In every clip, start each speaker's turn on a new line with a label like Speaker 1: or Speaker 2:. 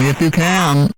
Speaker 1: if you can.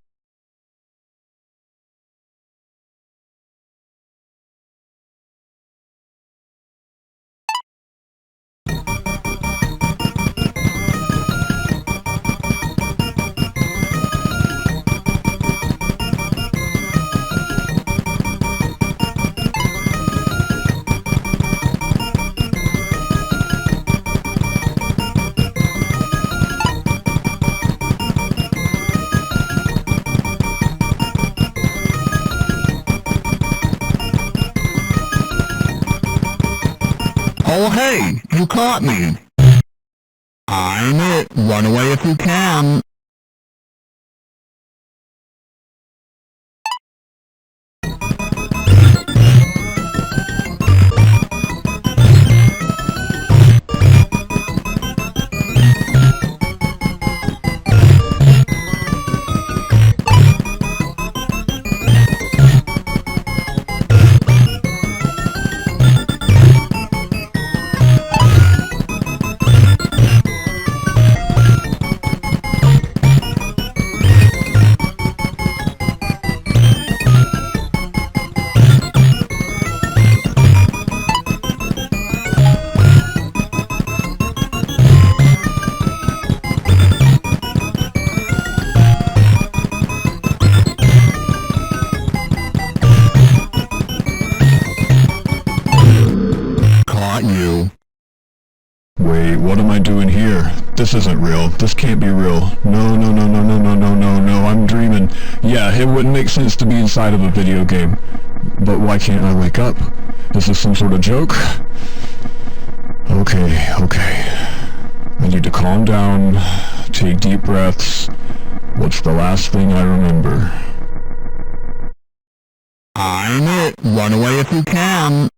Speaker 1: Oh hey, you caught me. I'm it. Run away if you can.
Speaker 2: Wait, what am I doing here? This isn't real. This can't be real. No, no, no, no, no, no, no, no, no, I'm dreaming. Yeah, it wouldn't make sense to be inside of a video game. But why can't I wake up? Is this some sort of joke? Okay. I need to calm down, take deep breaths. What's the last thing I remember?
Speaker 1: I'm it. Run away if you can.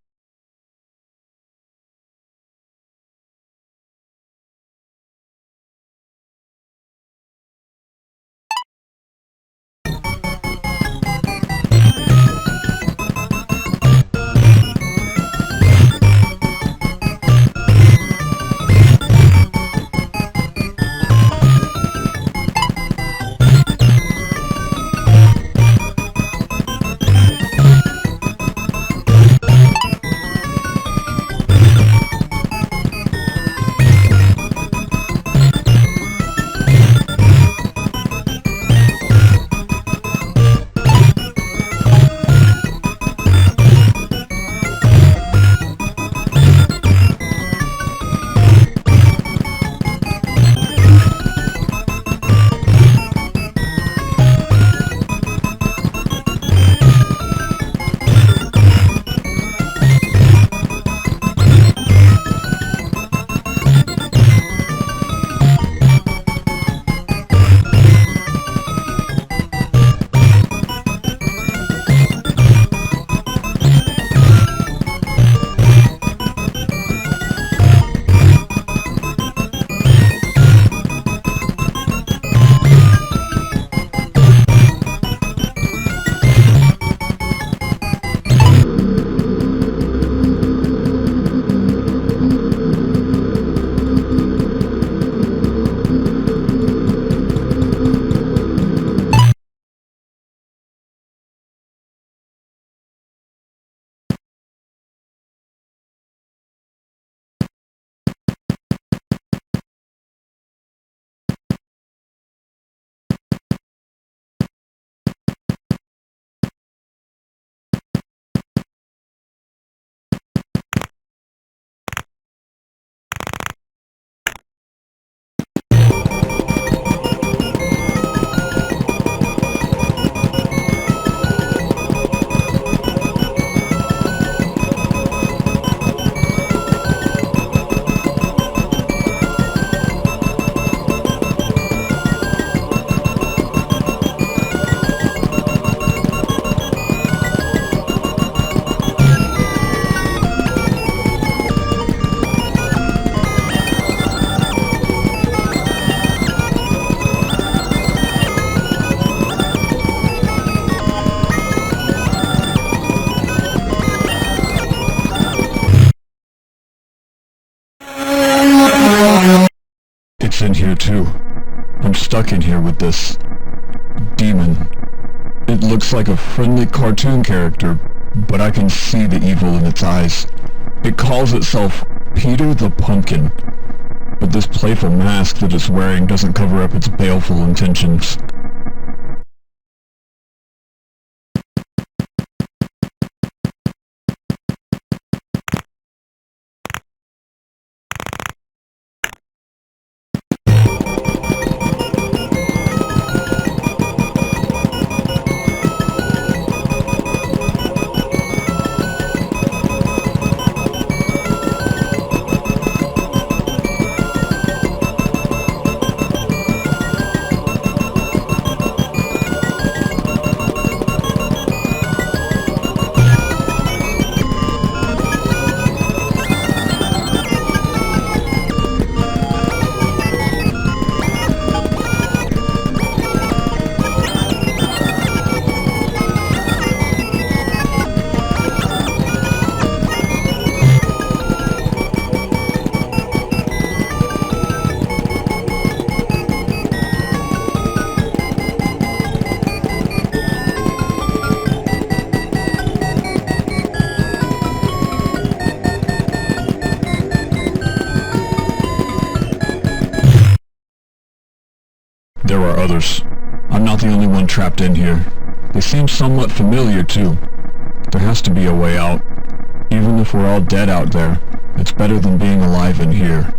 Speaker 2: It's in here too. I'm stuck in here with this. demon. It looks like a friendly cartoon character, but I can see the evil in its eyes. It calls itself Peter the Pumpkin, but this playful mask that it's wearing doesn't cover up its baleful intentions. There are others. I'm not the only one trapped in here. They seem somewhat familiar, too. There has to be a way out. Even if we're all dead out there, it's better than being alive in here.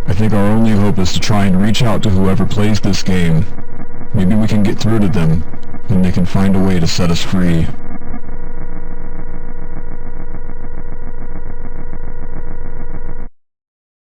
Speaker 2: I think our only hope is to try and reach out to whoever plays this game. Maybe we can get through to them, and they can find a way to set us free.